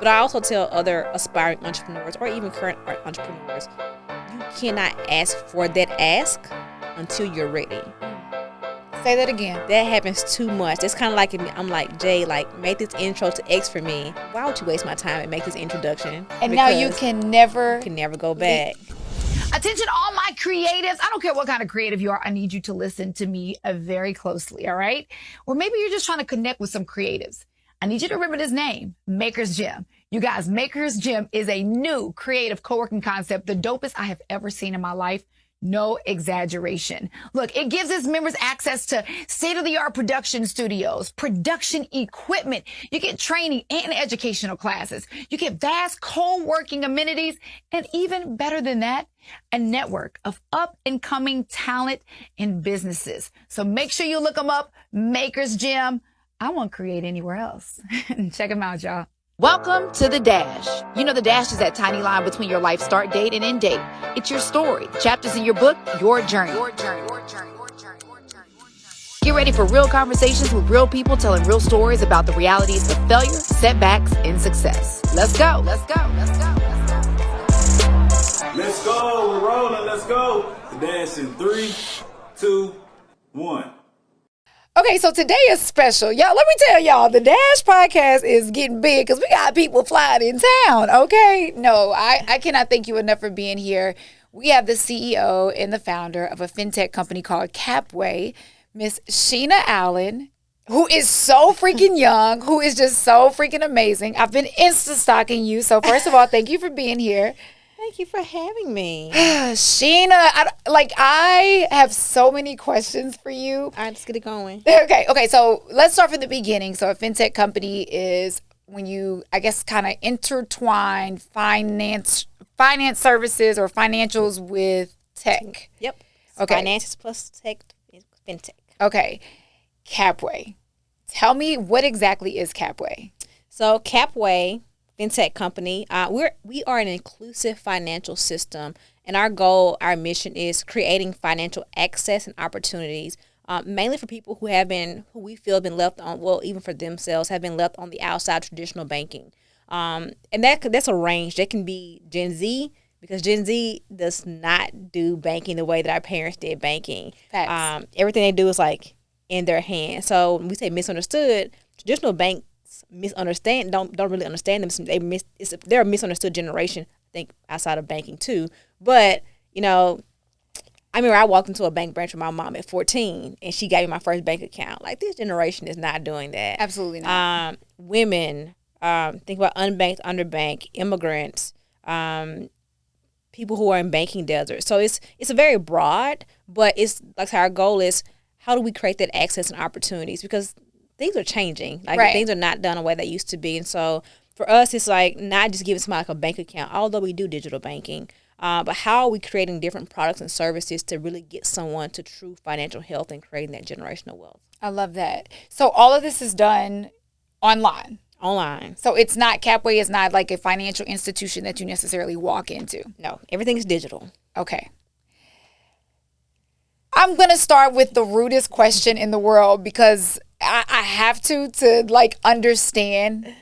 But I also tell other aspiring entrepreneurs or even current entrepreneurs, you cannot ask for that ask until you're ready. Say that again. That happens too much. It's kind of like I'm like, Jade, like, make this intro to X for me. Why would you waste my time and make this introduction? And now you can never go back. Attention, all my creatives. I don't care what kind of creative you are. I need you to listen to me very closely, all right? Or maybe you're just trying to connect with some creatives. I need you to remember this name, Maker's Gym. You guys, Maker's Gym is a new creative co-working concept, the dopest I have ever seen in my life. No exaggeration. Look, it gives its members access to state-of-the-art production studios, production equipment. You get training and educational classes. You get vast co-working amenities, and even better than that, a network of up-and-coming talent and businesses. So make sure you look them up, Maker's Gym. I won't create anywhere else. Check them out, y'all. Welcome to The Dash. You know, The Dash is that tiny line between your life start date and end date. It's your story, chapters in your book, your journey. Get ready for real conversations with real people telling real stories about the realities of failure, setbacks, and success. Let's go. Let's go. Let's go. Let's go. Let's go. We're rolling. Let's go. The Dash in 3, 2, 1. Okay, so today is special. Y'all, let me tell y'all, the Dash podcast is getting big because we got people flying in town, okay? No, I cannot thank you enough for being here. We have the CEO and the founder of a fintech company called CapWay, Miss Sheena Allen, who is so freaking young, who is just so freaking amazing. I've been Insta-stalking you, so first of all, thank you for being here. Thank you for having me. Sheena, I have so many questions for you. All right, let's get it going. Okay, so let's start from the beginning. So a fintech company is when you, I guess, kind of intertwine finance services or financials with tech. Yep. Okay. Finances plus tech, fintech. Okay. CapWay. Tell me, what exactly is CapWay? So CapWay, fintech company, we are an inclusive financial system, and our goal, our mission is creating financial access and opportunities, mainly for people who we feel have been left on, well, even for themselves, have been left on the outside of traditional banking. And that's a range. That can be Gen Z, because Gen Z does not do banking the way that our parents did banking. Facts. Everything they do is like in their hands. So when we say misunderstood, traditional banks don't really understand them. They're a misunderstood generation, I think, outside of banking too. But, you know, I remember I walked into a bank branch with my mom at 14 and she gave me my first bank account. Like, this generation is not doing that. Absolutely not. Women, think about unbanked, underbanked, immigrants, people who are in banking deserts. So it's a very broad, but it's like our goal is, how do we create that access and opportunities? Because things are changing. Like, right. Things are not done the way they used to be. And so for us, it's like not just giving somebody like a bank account, although we do digital banking, but how are we creating different products and services to really get someone to true financial health and creating that generational wealth? I love that. So all of this is done online. Online. So it's not, CapWay is not like a financial institution that you necessarily walk into. No, everything is digital. Okay. I'm going to start with the rudest question in the world because I have to like understand.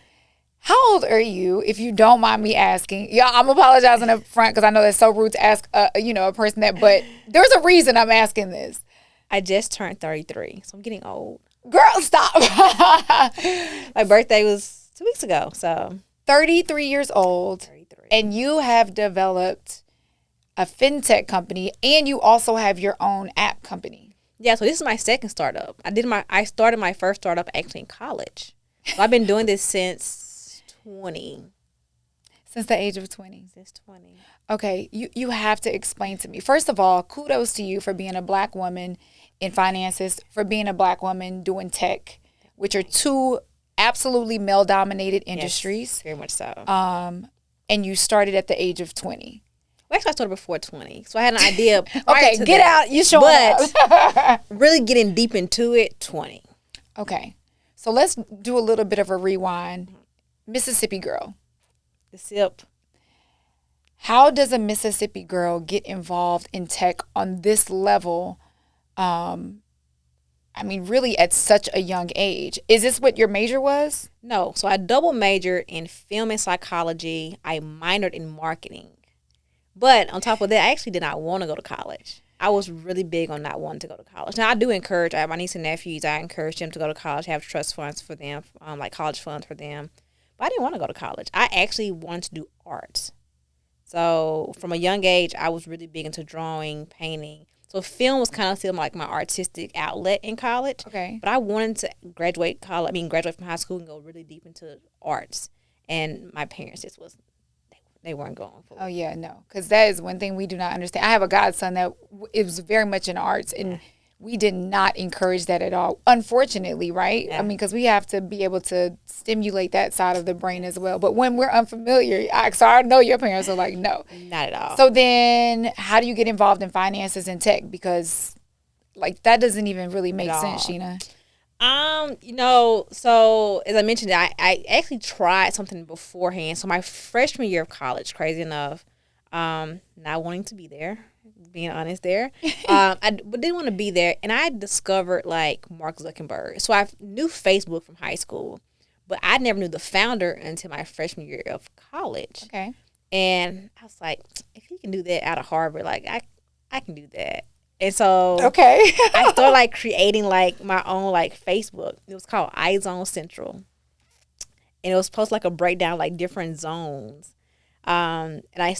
How old are you, if you don't mind me asking? Yeah, I'm apologizing up front because I know that's so rude to ask, a person that, but there's a reason I'm asking this. I just turned 33, so I'm getting old. Girl, stop. My birthday was 2 weeks ago, so. 33 years old. 33. And you have developed a fintech company, and you also have your own app company. Yeah, so this is my second startup. I started my first startup actually in college. So I've been doing this since 20. Since the age of 20? Since 20. Okay, you have to explain to me. First of all, kudos to you for being a Black woman in finances, for being a Black woman doing tech, which are two absolutely male-dominated industries. Yes, very much so. And you started at the age of 20. Well, actually, I started before 20, so I had an idea. Okay, get out. You showing up. But really getting deep into it, 20. Okay, so let's do a little bit of a rewind. Mississippi girl. The SIP. How does a Mississippi girl get involved in tech on this level? I I mean, really at such a young age. Is this what your major was? No. So I double majored in film and psychology. I minored in marketing. But on top of that, I actually did not want to go to college. I was really big on not wanting to go to college. Now, I do encourage my niece and nephews. I encourage them to go to college, have trust funds for them, like college funds for them. But I didn't want to go to college. I actually wanted to do arts. So from a young age, I was really big into drawing, painting. So film was kind of still like my artistic outlet in college. Okay. But I wanted to graduate from high school and go really deep into arts. And my parents just they weren't going for it. Oh, yeah, no. Because that is one thing we do not understand. I have a godson that is very much in arts, and we did not encourage that at all, unfortunately, right? Yeah. I mean, because we have to be able to stimulate that side of the brain as well. But when we're unfamiliar, so I know your parents are like, no. Not at all. So then how do you get involved in finances and tech? Because, like, that doesn't even really make sense, Sheena. So as I mentioned, I actually tried something beforehand. So my freshman year of college, crazy enough, not wanting to be there, being honest there, I didn't want to be there. And I discovered like Mark Zuckerberg. So I knew Facebook from high school, but I never knew the founder until my freshman year of college. Okay. And I was like, if he can do that out of Harvard, like I can do that. And so Okay. I started like creating like my own like Facebook. It was called iZone Central. And it was supposed to like a breakdown like different zones. And I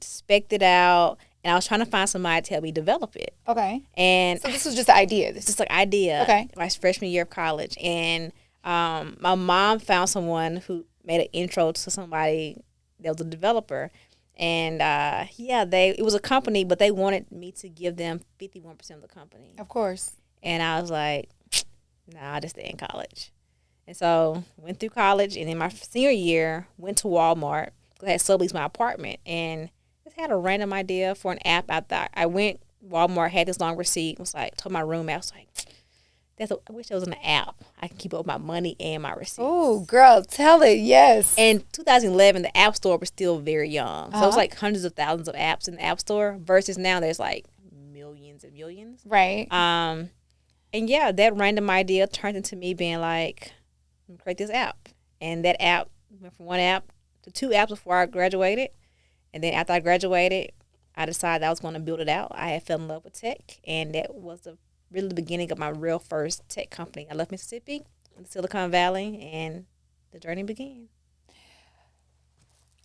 spec'd it out, and I was trying to find somebody to help me develop it. Okay. And So this was just an idea. it's just like idea. Okay. My freshman year of college. And my mom found someone who made an intro to somebody that was a developer. And it was a company, but they wanted me to give them 51% of the company. Of course. And I was like, nah, I'll just stay in college. And so went through college, and in my senior year, went to Walmart. I had subleased my apartment, and just had a random idea for an app. I went Walmart, had this long receipt, was like, told my roommate, I was like, I wish there was an app I can keep up with my money and my receipts. Oh, girl, tell it. Yes. In 2011, the App Store was still very young. So it was like hundreds of thousands of apps in the App Store versus now there's like millions and millions. Right. And yeah, that random idea turned into me being like, I'm gonna create this app. And that app went from one app to two apps before I graduated. And then after I graduated, I decided I was going to build it out. I had fell in love with tech, and that was really the beginning of my real first tech company. I left Mississippi, went to Silicon Valley, and the journey began.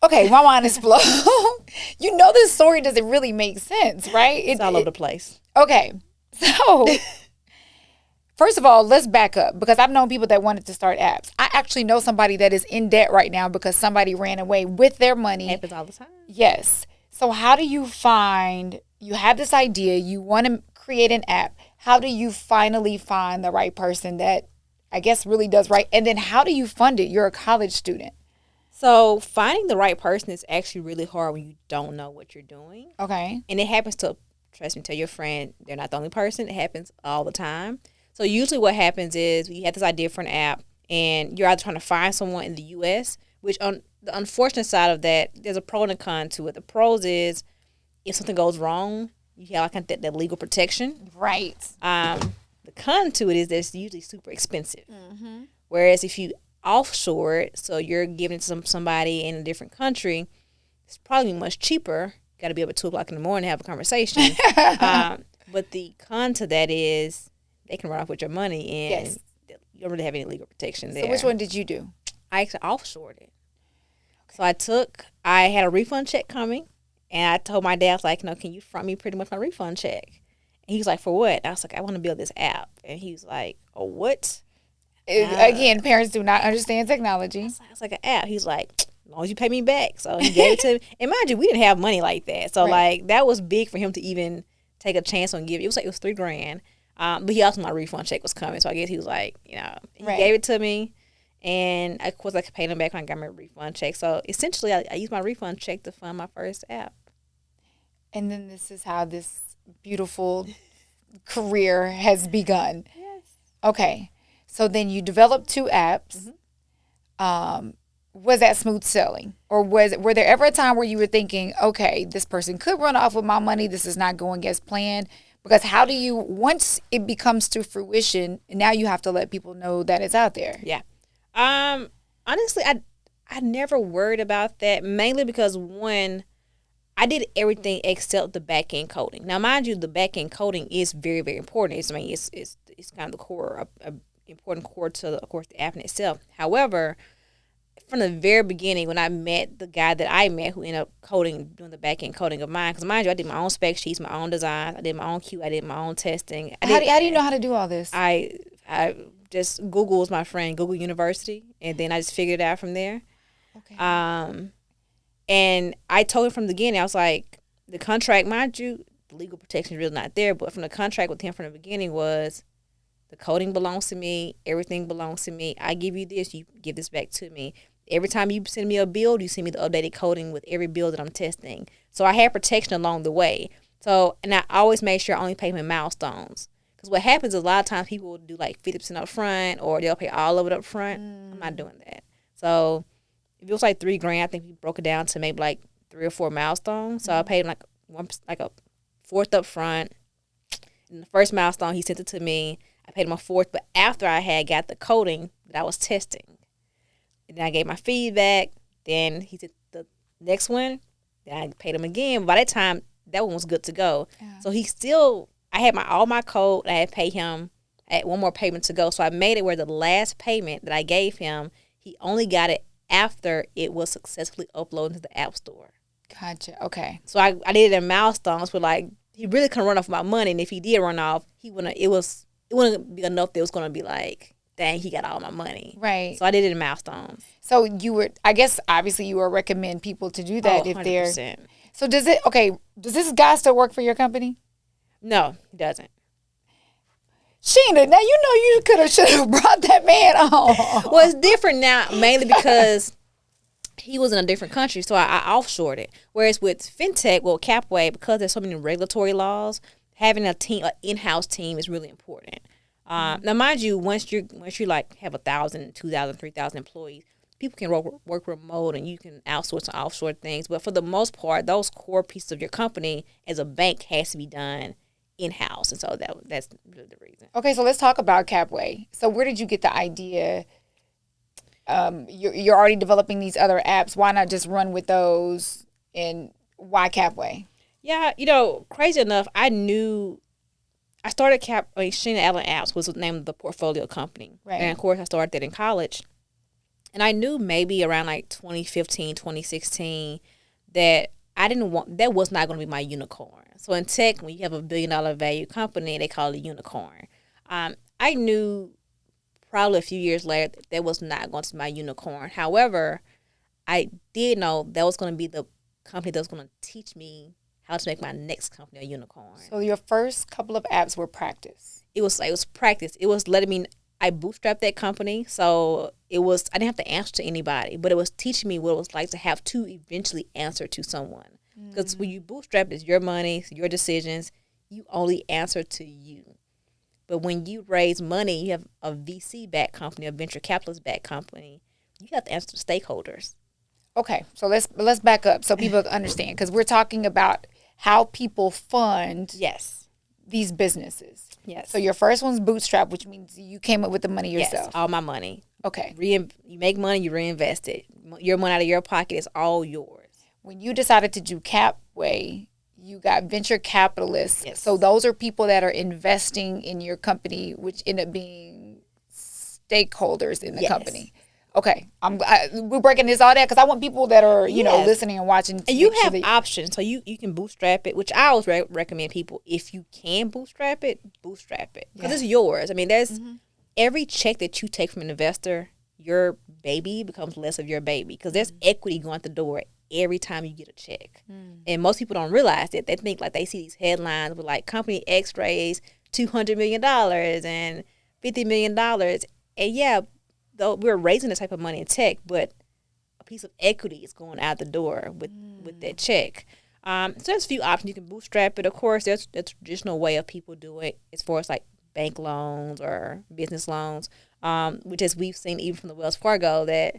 Okay, my mind is blown. You know this story doesn't really make sense, right? It's all over the place. Okay, so first of all, let's back up, because I've known people that wanted to start apps. I actually know somebody that is in debt right now because somebody ran away with their money. Happens all the time. Yes. So how do you have this idea, you want to create an app. How do you finally find the right person that I guess really does right? And then how do you fund it? You're a college student. So finding the right person is actually really hard when you don't know what you're doing. Okay. And it happens to, trust me, tell your friend, they're not the only person. It happens all the time. So usually what happens is we have this idea for an app, and you're either trying to find someone in the U.S., which on the unfortunate side of that, there's a pro and a con to it. The pros is if something goes wrong, you have like that legal protection. Right. The con to it is that it's usually super expensive. Mm-hmm. Whereas if you offshore it, so you're giving it to somebody in a different country, it's probably much cheaper. Got to be up at 2 o'clock in the morning to have a conversation. But the con to that is they can run off with your money, and Yes. you don't really have any legal protection there. So which one did you do? I actually offshored it. So I had a refund check coming, and I told my dad, I was like, can you front me pretty much my refund check? And he was like, for what? I was like, I want to build this app. And he was like, oh, what? Again, parents do not understand technology. I was like, an app. He's like, as long as you pay me back. So he gave it to me. And mind you, we didn't have money like that. So Right. like that was big for him to even take a chance on giving. It was $3,000. But he also knew my refund check was coming. So I guess he was like, he Right. gave it to me. And of course I could pay him back when I got my refund check. So essentially I used my refund check to fund my first app. And then this is how this beautiful career has begun. Yes. Okay. So then you developed 2 apps. Mm-hmm. Was that smooth sailing? Or were there ever a time where you were thinking, okay, this person could run off with my money, this is not going as planned, Because how do you, once it becomes to fruition, now you have to let people know that it's out there. Yeah. Honestly, I never worried about that, mainly because one, I did everything except the back end coding. Now, mind you, the back end coding is very, very important. It's kind of the core, important core to of course the app in itself. However, from the very beginning, when I met the guy that I met who ended up doing the back end coding of mine, because mind you, I did my own spec sheets, my own design, I did my own QA, I did my own testing. How do you know how to do all this? I just Google was my friend, Google University, and then I just figured it out from there. Okay. And I told him from the beginning, I was like, the contract, mind you, the legal protection is really not there, but from the contract with him from the beginning was, the coding belongs to me, everything belongs to me. I give you this, you give this back to me. Every time you send me a build, you send me the updated coding with every build that I'm testing. So I had protection along the way. So, and I always made sure I only pay my milestones. Because what happens is a lot of times people will do like 50% up front, or they'll pay all of it up front. I'm not doing that. So if it was like $3,000, I think we broke it down to maybe like 3 or 4 milestones. So I paid him like a fourth up front. And the first milestone, he sent it to me. I paid him a fourth, but after I had got the coding that I was testing. And then I gave my feedback. Then he did the next one. Then I paid him again. By that time, that one was good to go. Yeah. So I had all my code. I had paid him. I had one more payment to go. So I made it where the last payment that I gave him, he only got it after it was successfully uploaded to the App Store. Gotcha. Okay. So I did it in milestones, but like he really couldn't run off my money. And if he did run off, it wouldn't be enough that it was going to be like, dang, he got all my money. Right. So I did it in milestones. So I guess obviously you would recommend people to do that if 100%. they're. So does this guy still work for your company? No, he doesn't. Sheena, now you should have brought that man on. Well, it's different now, mainly because he was in a different country, so I offshored it. Whereas with fintech, CapWay, because there's so many regulatory laws, having an in-house team is really important. Now, mind you, once you like have 1,000, 2,000, 3,000 employees, people can work remote and you can outsource and offshore things. But for the most part, those core pieces of your company as a bank has to be done in-house. And so that's really the reason. Okay, so let's talk about CapWay. So where did you get the idea? You're already developing these other apps. Why not just run with those? And why CapWay? Yeah, crazy enough, I started Sheena Allen Apps was the name of the portfolio company. Right. And of course, I started that in college. And I knew maybe around like 2015, 2016 that that was not going to be my unicorn. So in tech, when you have $1 billion value company, they call it a unicorn. I knew probably a few years later that was not going to be my unicorn. However, I did know that was going to be the company that was going to teach me how to make my next company a unicorn. So your first couple of apps were practice. It was practice. It was letting me. I bootstrapped that company, so I didn't have to answer to anybody, but it was teaching me what it was like to have to eventually answer to someone. Because when you bootstrap, it's your money, it's your decisions. You only answer to you. But when you raise money, you have a VC-backed company, a venture capitalist-backed company. You have to answer to stakeholders. Okay, so let's back up so people understand, because we're talking about how people fund these businesses. Yes. So your first one's bootstrap, which means you came up with the money yourself. Yes, all my money. Okay. You make money, you reinvest it. Your money out of your pocket is all yours. When you decided to do CapWay, you got venture capitalists. Yes. So those are people that are investing in your company, which end up being stakeholders in the company. Okay, we're breaking this all down because I want people that are, listening and watching. And you have options. So you can bootstrap it, which I always recommend people, if you can bootstrap it. Because it's yours. I mean, there's every check that you take from an investor, your baby becomes less of your baby because there's equity going out the door every time you get a check. And most people don't realize that. They think like they see these headlines with like company X raised $200 million and $50 million. And yeah, though we're raising this type of money in tech, but a piece of equity is going out the door with that check. So there's a few options. You can bootstrap it. Of course, there's the traditional way of people do it as far as like bank loans or business loans, which as we've seen even from the Wells Fargo that,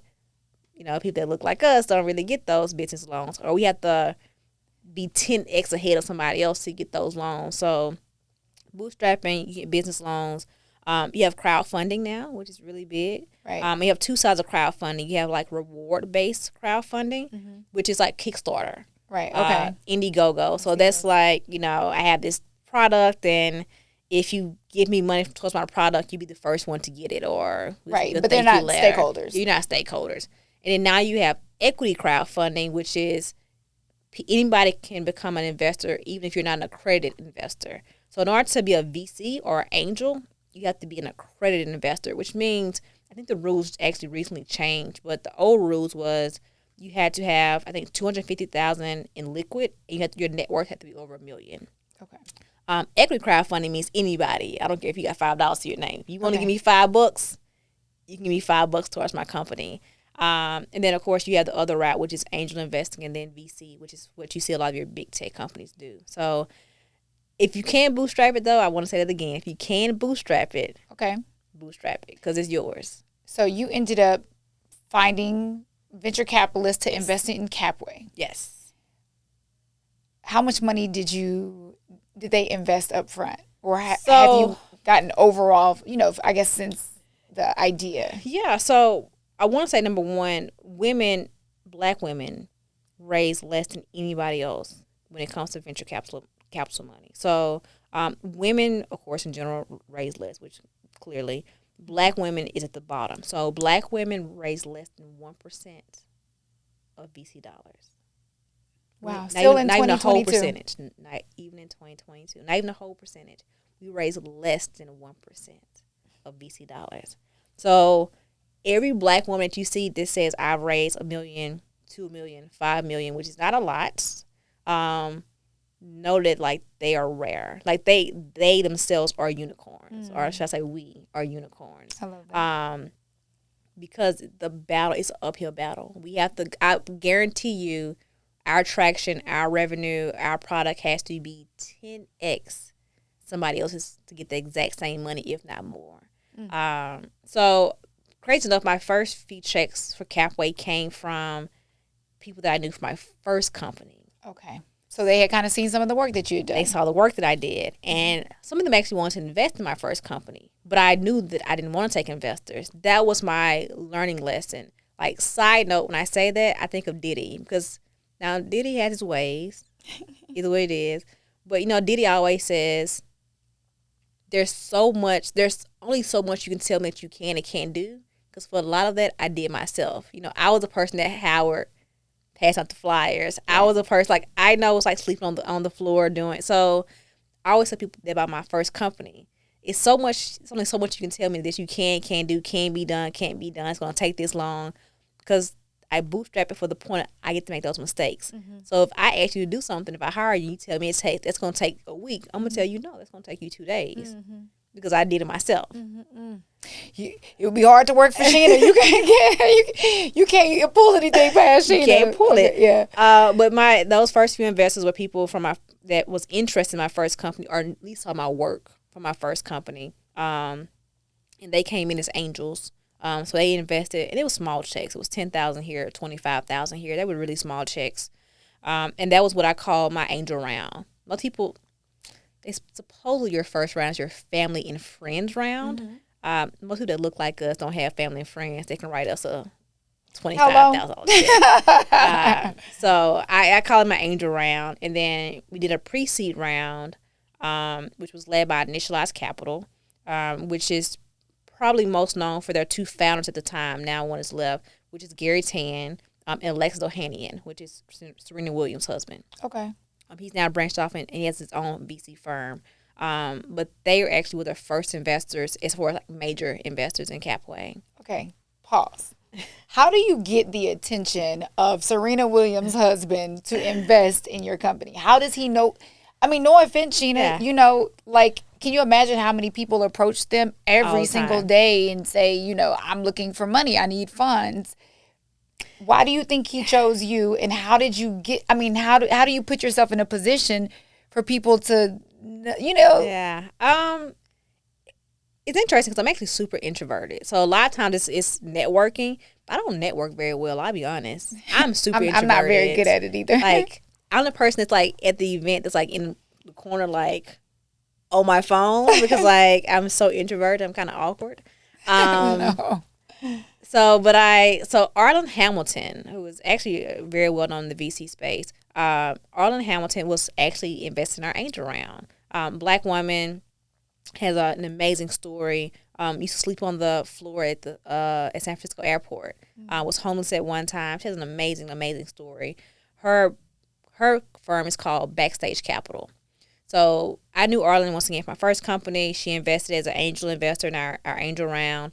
people that look like us don't really get those business loans, or we have to be 10x ahead of somebody else to get those loans. So Bootstrapping, you get business loans. You have crowdfunding now, which is really big. Right. You have two sides of crowdfunding. You have like reward-based crowdfunding, which is like Kickstarter. Right. Okay. Indiegogo. So that's like, I have this product, and if you give me money towards my product, you'll be the first one to get it. Or right. But they're not stakeholders. You're not stakeholders. And then now you have equity crowdfunding, which is anybody can become an investor, even if you're not an accredited investor. So in order to be a VC or an angel, you have to be an accredited investor, which means, I think the rules actually recently changed, but the old rules was you had to have, I think, $250,000 in liquid, and your net worth had to be over $1 million. Okay. Equity crowdfunding means anybody. I don't care if you got $5 to your name. If you want to give me $5, you can give me $5 towards my company. And then, of course, you have the other route, which is angel investing, and then VC, which is what you see a lot of your big tech companies do. So if you can bootstrap it, though, I want to say that again. If you can bootstrap it, bootstrap it, because it's yours. So you ended up finding venture capitalists to invest in CapWay. Yes. How much money did they invest up front? Or have you gotten overall, I guess since the idea? Yeah, so I want to say, number one, Black women raise less than anybody else when it comes to venture capital money. So women, of course, in general, raise less, which clearly Black women is at the bottom. So Black women raise less than 1% of VC dollars. Wow, not still even, in not 2022. even a whole percentage. Not even in 2022. Not even a whole percentage. We raise less than 1% of VC dollars. So every Black woman that you see that says, I've raised $1 million, $2 million, $5 million, which is not a lot, know that like they are rare. Like they themselves are unicorns, or should I say we are unicorns. I love that. Because the battle is an uphill battle. We have to, I guarantee you, our traction, our revenue, our product has to be 10x somebody else's to get the exact same money, if not more. So crazy enough, my first few checks for CapWay came from people that I knew from my first company. Okay. So they had kind of seen some of the work that you had done. They saw the work that I did. And some of them actually wanted to invest in my first company. But I knew that I didn't want to take investors. That was my learning lesson. Like, side note, when I say that, I think of Diddy. Because now Diddy has his ways. Either way it is. But, Diddy always says, there's only so much you can tell me that you can and can't do. Because for a lot of that, I did myself. I was a person that Howard passed out the flyers. I was a person, like, I know it's like sleeping on the floor doing. So I always tell people about my first company. It's only so much you can tell me that you can't do, can be done, can't be done. It's going to take this long. Because I bootstrap it for the point I get to make those mistakes. So if I ask you to do something, if I hire you, you tell me that's going to take a week. I'm going to tell you, no, that's going to take you 2 days. Because I did it myself. It would be hard to work for Sheena. You can't pull anything past Sheena. You can't pull it. Yeah. But those first few investors were people that was interested in my first company, or at least saw my work from my first company. And they came in as angels. So they invested, and it was small checks. It was $10,000 here, $25,000 here. They were really small checks. And that was what I call my angel round. Most people, supposedly your first round is your family and friends round. Most people that look like us don't have family and friends. They can write us a $25,000 check. So I call it my angel round. And then we did a pre-seed round, which was led by Initialized Capital, which is probably most known for their 2 founders at the time. Now one is left, which is Gary Tan and Alexis Ohanian, which is Serena Williams' husband. Okay. He's now branched off and he has his own VC firm. But they are actually their first investors as far as like major investors in CapWay. Okay. Pause. How do you get the attention of Serena Williams' husband to invest in your company? How does he know? I mean, no offense, Sheena, can you imagine how many people approach them every single day and say, I'm looking for money, I need funds? Why do you think he chose you, and how did you how do you put yourself in a position for people to, Yeah. It's interesting because I'm actually super introverted. So a lot of times it's networking. I don't network very well, I'll be honest. I'm super introverted. I'm not very good at it either. Like, I'm the person that's like at the event that's like in the corner, like on my phone because like I'm so introverted, I'm kind of awkward. No. So Arlen Hamilton, who was actually very well known in the VC space, Arlen Hamilton was actually invested in our angel round. Black woman, has an amazing story. Used to sleep on the floor at the at San Francisco airport. Was homeless at one time. She has an amazing story. Her firm is called Backstage Capital. So I knew Arlen once again from my first company. She invested as an angel investor in our angel round.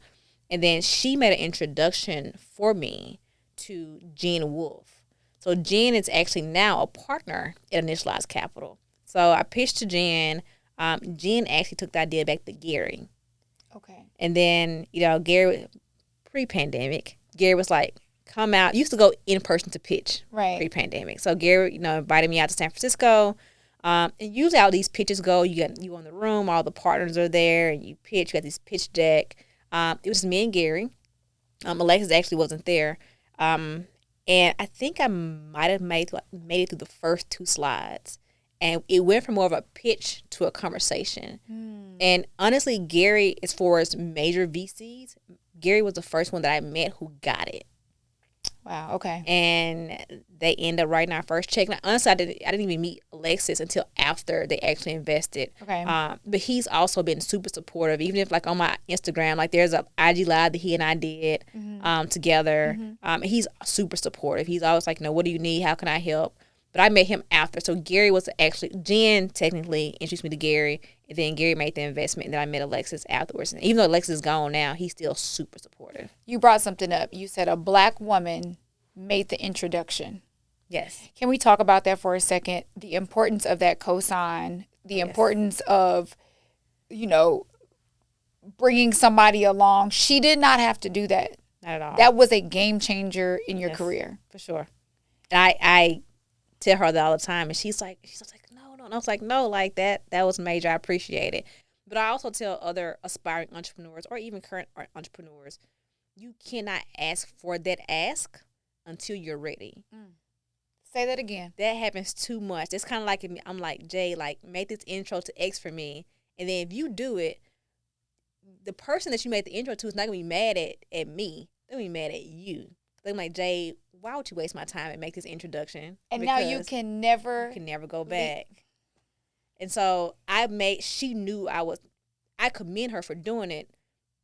And then she made an introduction for me to Jen Wolf. So Jen is actually now a partner at Initialized Capital. So I pitched to Jen. Jen actually took the idea back to Gary. Okay. And then, Gary, pre-pandemic, Gary was like, come out. Used to go in person to pitch pre-pandemic. So Gary, invited me out to San Francisco. And usually how these pitches go, you in the room, all the partners are there, and you pitch. You got this pitch deck. It was me and Gary. Alexis actually wasn't there. And I think I might have made it through the first 2 slides. And it went from more of a pitch to a conversation. And honestly, Gary, as far as major VCs, Gary was the first one that I met who got it. Wow. Okay. And they ended up writing our first check. Now, honestly, I didn't even meet Alexis until after they actually invested. Okay. But he's also been super supportive. Even if like on my Instagram, like there's a IG live that he and I did together. He's super supportive. He's always like, what do you need? How can I help? But I met him after. So Gary was actually, Jen technically introduced me to Gary. And then Gary made the investment. And then I met Alexis afterwards. And even though Alexis is gone now, he's still super supportive. You brought something up. You said a Black woman made the introduction. Yes. Can we talk about that for a second? The importance of that cosign, the importance of, bringing somebody along. She did not have to do that. Not at all. That was a game changer in your career. For sure. And I tell her that all the time, and she's like, no. And I was like, no, like that was major. I appreciate it. But I also tell other aspiring entrepreneurs or even current entrepreneurs, you cannot ask for that ask until you're ready. Say that again. That happens too much. It's kind of like I'm like, Jade, like make this intro to X for me, and then if you do it, the person that you made the intro to is not gonna be mad at me. They're gonna be mad at you. They're like, Jade, why would you waste my time and make this introduction? And now you can never go back. And so she knew I commend her for doing it,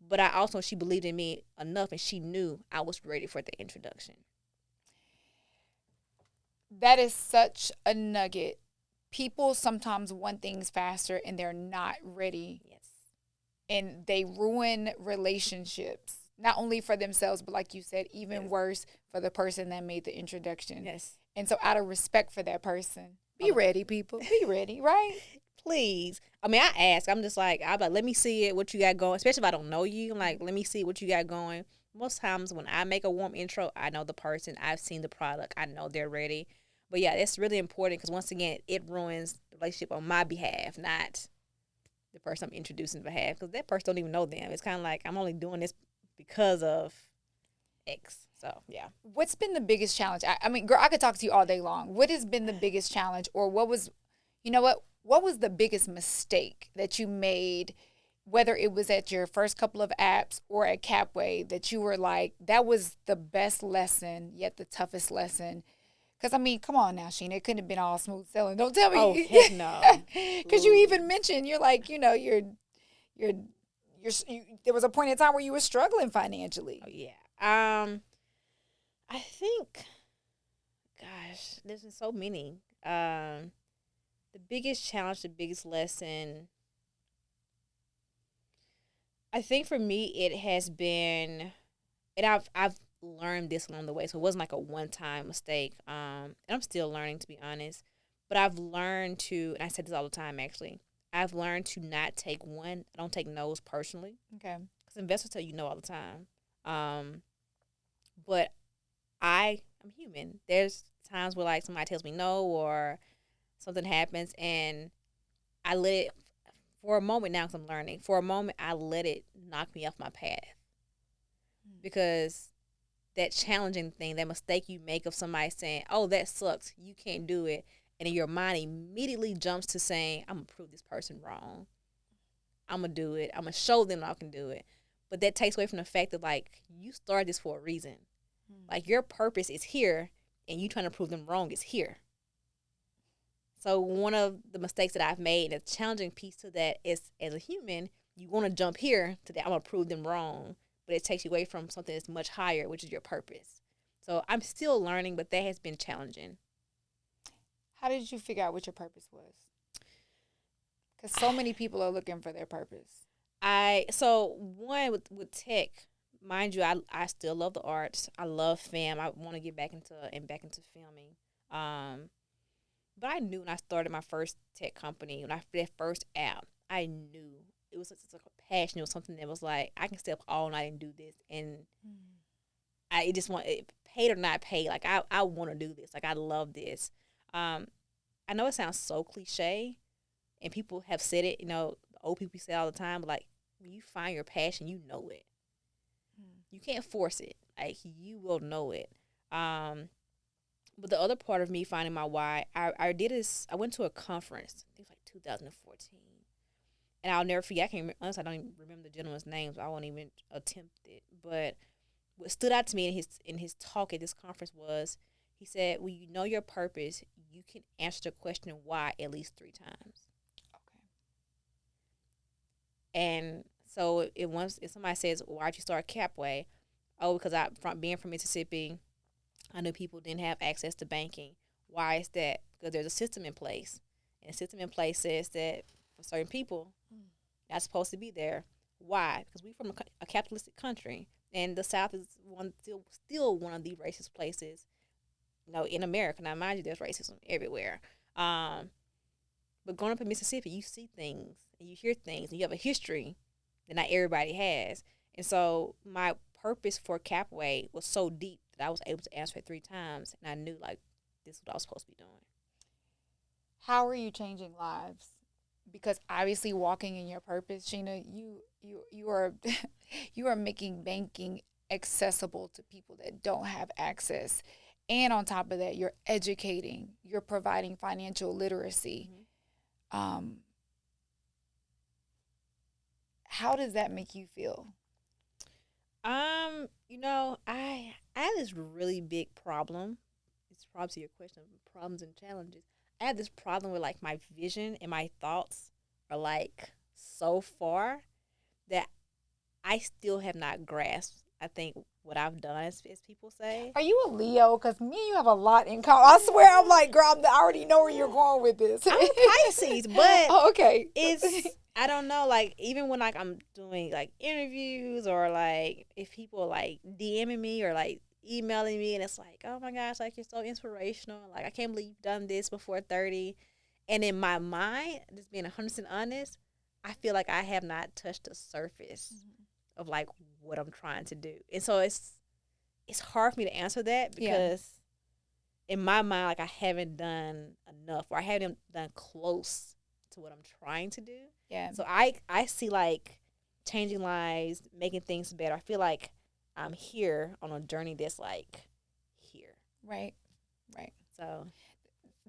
but she believed in me enough and she knew I was ready for the introduction. That is such a nugget. People sometimes want things faster and they're not ready. Yes. And they ruin relationships. Not only for themselves, but like you said, even worse for the person that made the introduction. Yes. And so out of respect for that person, be ready, people. Be ready, right? Please. I mean, I ask. I'm like, let me see it, what you got going. Especially if I don't know you. I'm like, let me see what you got going. Most times when I make a warm intro, I know the person. I've seen the product. I know they're ready. But yeah, it's really important because once again, it ruins the relationship on my behalf, not the person I'm introducing behalf. Because that person don't even know them. It's kind of like I'm only doing this because of X. So, yeah. What's been the biggest challenge? I mean, girl, I could talk to you all day long. What has been the biggest challenge, or what was the biggest mistake that you made, whether it was at your first couple of apps or at CapWay, that you were like, that was the best lesson, yet the toughest lesson? Because, I mean, come on now, Sheena. It couldn't have been all smooth sailing. Don't tell me. Oh, heck no. Because you even mentioned, you're like, there was a point in time where you were struggling financially. Oh, yeah. I think, gosh, there's been so many. The biggest challenge, the biggest lesson, I think for me it has been, and I've learned this along the way, so it wasn't like a one-time mistake. And I'm still learning, to be honest. But I've learned to, and I say this all the time actually, I've learned to not take I don't take no's personally. Okay. Because investors tell you no all the time. But I'm human. There's times where like somebody tells me no or something happens and I let it, for a moment now because I'm learning, for a moment I let it knock me off my path. Because that challenging thing, that mistake you make of somebody saying, oh, that sucks, you can't do it, and then your mind immediately jumps to saying, I'm going to prove this person wrong. I'm going to do it. I'm going to show them I can do it. But that takes away from the fact that, like, you started this for a reason. Like, your purpose is here, and you trying to prove them wrong is here. So one of the mistakes that I've made, and a challenging piece to that is, as a human, you want to jump here to that I'm going to prove them wrong. But it takes you away from something that's much higher, which is your purpose. So I'm still learning, but that has been challenging. How did you figure out what your purpose was? Because so many people are looking for their purpose. So one with tech, mind you, I still love the arts. I love film. I want to get back into filming. But I knew when I started my first tech company, when I that first app, I knew it was such a passion. It was something that was like, I can stay up all night and do this, and I just want it, paid or not paid. Like I want to do this. Like I love this. I know it sounds so cliche, and people have said it. You know, old people say it all the time. But like, when you find your passion, you know it. You can't force it. Like you will know it. But the other part of me finding my why, I did this. I went to a conference. I think it was like 2014, and I'll never forget. Honestly, I don't even remember the gentleman's name, so I won't even attempt it. But what stood out to me in his talk at this conference was, he said, when you know your purpose, you can answer the question why at least 3 times. Okay. And so if somebody says, why'd you start CapWay? Oh, because being from Mississippi, I knew people didn't have access to banking. Why is that? Because there's a system in place. And the system in place says that for certain people, not supposed to be there. Why? Because we're from a capitalistic country. And the South is still one of the racist places, in America. Now, mind you, there's racism everywhere. But growing up in Mississippi, you see things and you hear things and you have a history that not everybody has. And so my purpose for CapWay was so deep that I was able to answer it 3 times, and I knew, like, this is what I was supposed to be doing. How are you changing lives? Because obviously, walking in your purpose, Sheena, you are you are making banking accessible to people that don't have access, and on top of that, you're educating, you're providing financial literacy. How does that make you feel? I have this really big problem. It's probably to your question of problems and challenges. I have this problem with, like, my vision and my thoughts are, like, so far that I still have not grasped, I think, what I've done, as people say. Are you a Leo? Because me and you have a lot in common. I swear, I'm like, girl, I already know where you're going with this. I'm a Pisces, but okay. I don't know, like, even when, like, I'm doing, like, interviews, or, like, if people, like, DMing me or, like, emailing me, and it's like, oh my gosh, like, you're so inspirational, like, I can't believe you've done this before 30. And in my mind, just being 100% honest, I feel like I have not touched the surface of, like, what I'm trying to do. And so it's hard for me to answer that, because in my mind, like, I haven't done enough, or I haven't done close to what I'm trying to do. Yeah. So I see, like, changing lives, making things better. I feel like I'm here on a journey that's, like, here. Right. So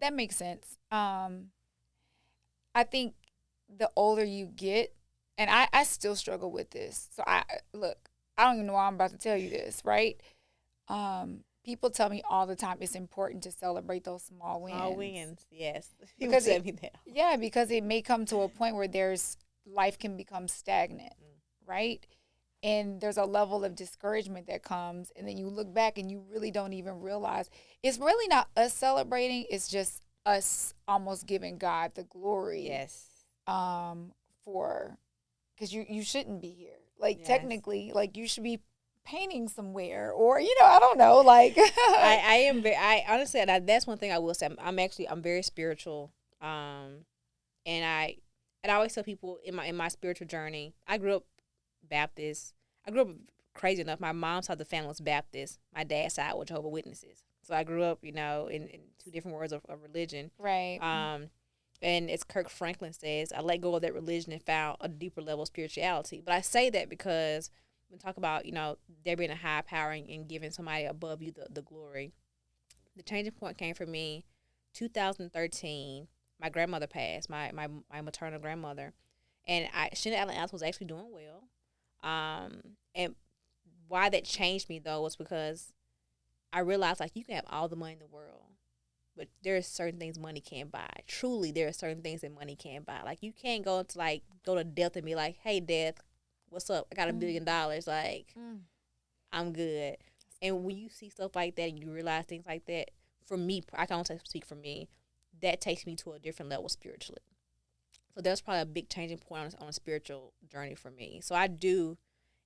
that makes sense. I think the older you get, and I still struggle with this. So I don't even know why I'm about to tell you this, right? People tell me all the time it's important to celebrate those small wins. Small wins, yes. People tell me that. Yeah, because it may come to a point where life can become stagnant, right? And there's a level of discouragement that comes, and then you look back and you really don't even realize it's really not us celebrating. It's just us almost giving God the glory. Yes. Because you shouldn't be here. Like, technically, like, you should be painting somewhere, or, I don't know, like. I honestly, that's one thing I will say. I'm very spiritual. And I always tell people in my spiritual journey, I grew up Baptist. I grew up crazy enough. My mom's side of the family was Baptist. My dad's side were Jehovah's Witnesses. So I grew up, in 2 different worlds of religion. Right. And as Kirk Franklin says, I let go of that religion and found a deeper level of spirituality. But I say that because when we talk about, there being a high power and giving somebody above you the glory, the changing point came for me 2013. My grandmother passed, my maternal grandmother. And Sheena Allen was actually doing well. And why that changed me though was because I realized like you can have all the money in the world, but there are certain things money can't buy. Truly, there are certain things that money can't buy. Like you can't go to death and be like, "Hey, death, what's up? I got $1 billion. Like, I'm good." And when you see stuff like that and you realize things like that, for me, I can only speak for me, that takes me to a different level spiritually. So that's probably a big changing point on a spiritual journey for me. So I do,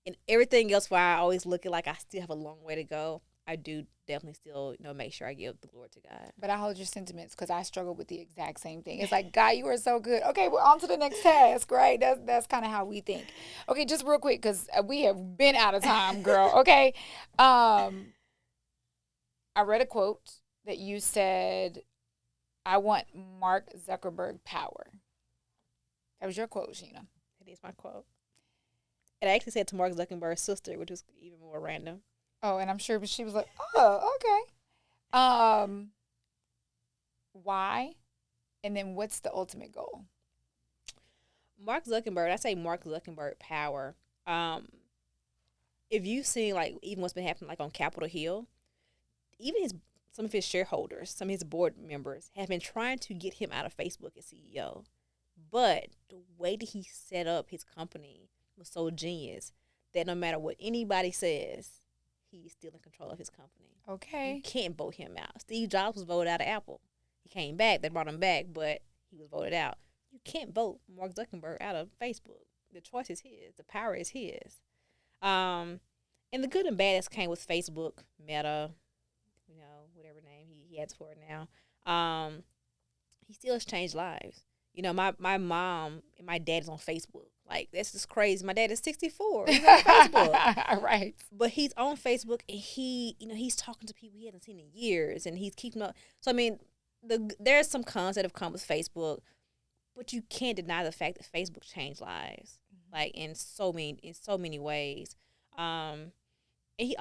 and everything else where I always look at like I still have a long way to go, I do definitely still, make sure I give the glory to God. But I hold your sentiments because I struggle with the exact same thing. It's like, God, you are so good. Okay, we're on to the next task, right? That's kind of how we think. Okay, just real quick because we have been out of time, girl. Okay. I read a quote that you said, I want Mark Zuckerberg power. That was your quote, Sheena. That is my quote. And I actually said to Mark Zuckerberg's sister, which was even more random. Oh, and I'm sure she was like, oh, okay. Why? And then what's the ultimate goal? Mark Zuckerberg, I say Mark Zuckerberg power. If you've seen like even what's been happening like on Capitol Hill, even some of his shareholders, some of his board members have been trying to get him out of Facebook as CEO. But the way that he set up his company was so genius that no matter what anybody says, he's still in control of his company. Okay. You can't vote him out. Steve Jobs was voted out of Apple. He came back. They brought him back, but he was voted out. You can't vote Mark Zuckerberg out of Facebook. The choice is his. The power is his. And the good and bad that came with Facebook, Meta, whatever name he has for it now. He still has changed lives. My mom and my dad is on Facebook. Like, that's just crazy. My dad is 64. He's on Facebook. Right. But he's on Facebook, and he's talking to people he hasn't seen in years, and he's keeping up. So, I mean, there's some cons that have come with Facebook, but you can't deny the fact that Facebook changed lives, like, in so many ways. And he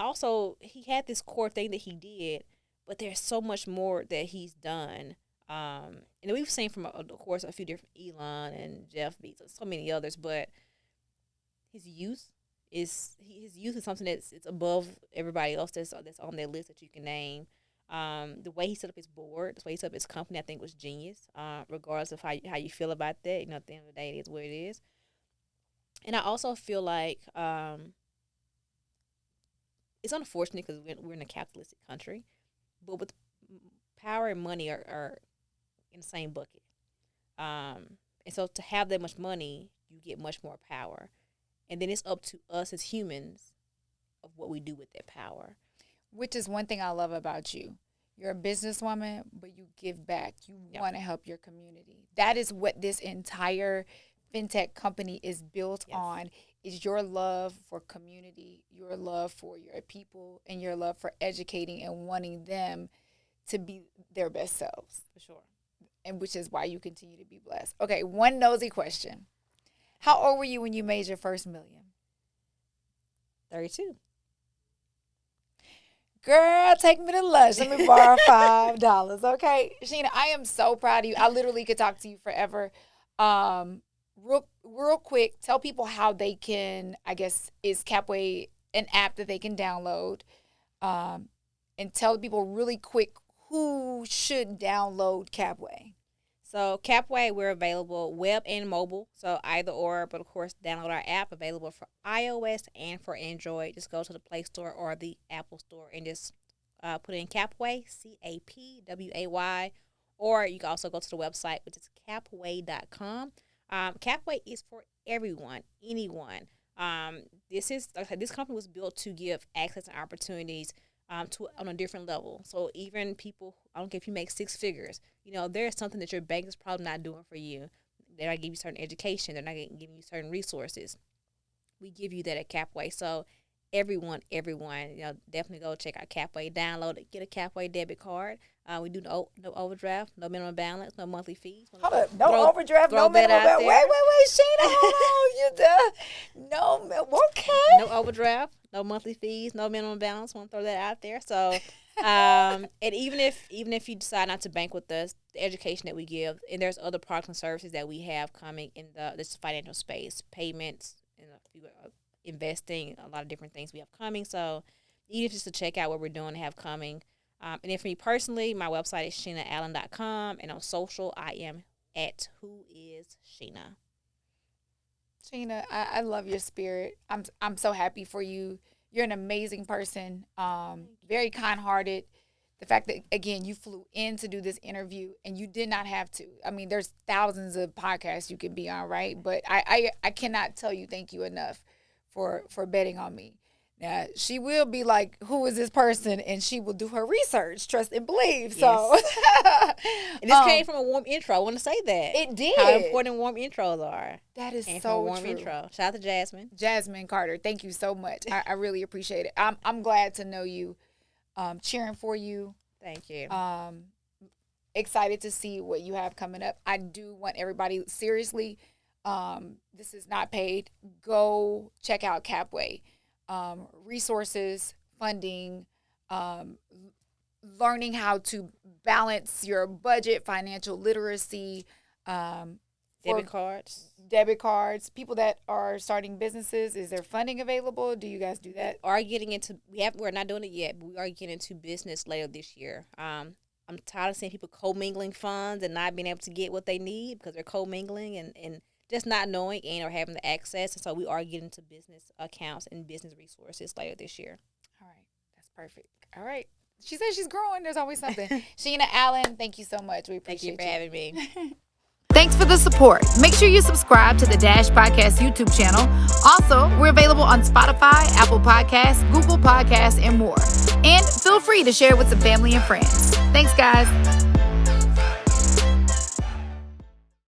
had this core thing that he did, but there's so much more that he's done. And we've seen from, of course, a few different Elon and Jeff Bezos, so many others, but his youth is something it's above everybody else that's on their list that you can name. The way he set up his board, the way he set up his company, I think was genius. Regardless of how you feel about that, at the end of the day, it is what it is. And I also feel like it's unfortunate because we're in a capitalistic country, but with power and money are in the same bucket. And so to have that much money, you get much more power. And then it's up to us as humans of what we do with that power. Which is one thing I love about you. You're a businesswoman, but you give back. You want to help your community. That is what this entire fintech company is built on, is your love for community, your love for your people, and your love for educating and wanting them to be their best selves. For sure. And which is why you continue to be blessed. Okay, one nosy question. How old were you when you made your first $1 million? 32. Girl, take me to lunch. Let me borrow $5. Okay, Sheena, I am so proud of you. I literally could talk to you forever. Real quick, tell people how they can, I guess, is CapWay an app that they can download? And tell people really quick who should download CapWay. So CapWay, we're available web and mobile, so either or, but of course download our app, available for iOS and for Android. Just go to the Play Store or the Apple Store and just put in CapWay, CapWay, or you can also go to the website, which is capway.com. CapWay is for everyone, anyone. This company was built to give access and opportunities on a different level. So even people, I don't care if you make six figures, there's something that your bank is probably not doing for you. They're not giving you certain education. They're not giving you certain resources. We give you that at CapWay. So everyone, definitely go check out CapWay, download it, get a CapWay debit card. We do no overdraft, no minimum balance, no monthly fees. Hold up, no overdraft, no minimum balance. Wait, Sheena, hold on. Okay. No overdraft, no monthly fees, no minimum balance. Want to throw that out there. So And even if you decide not to bank with us, the education that we give, and there's other products and services that we have coming in this financial space, payments, investing, a lot of different things we have coming. So even just to check out what we're doing and have coming. And then for me personally, my website is SheenaAllen.com, and on social, I am at WhoIsSheena. Sheena, I love your spirit. I'm so happy for you. You're an amazing person, very kind-hearted. The fact that, again, you flew in to do this interview and you did not have to. I mean, there's thousands of podcasts you can be on, right? But I cannot tell you thank you enough for betting on me. Now, she will be like, who is this person? And she will do her research, trust and believe. So, yes. And this came from a warm intro. I want to say that. It did. How important warm intros are. That is came so from a warm true. intro. Shout out to Jasmine. Jasmine Carter, thank you so much. I really appreciate it. I'm glad to know you. Cheering for you. Thank you. Excited to see what you have coming up. I do want everybody, seriously, this is not paid. Go check out CapWay. Resources, funding, learning how to balance your budget, financial literacy, debit cards. People that are starting businesses, is there funding available? Do you guys do that? We are getting into, we're not doing it yet, but we are getting into business later this year. I'm tired of seeing people co-mingling funds and not being able to get what they need because they're co-mingling and just not knowing or having the access. And so we are getting to business accounts and business resources later this year. All right. That's perfect. All right. She says she's growing. There's always something. Sheena Allen, thank you so much. We appreciate Thank you for having me. Thanks for the support. Make sure you subscribe to the Dash Podcast YouTube channel. Also, we're available on Spotify, Apple Podcasts, Google Podcasts, and more. And feel free to share with some family and friends. Thanks, guys.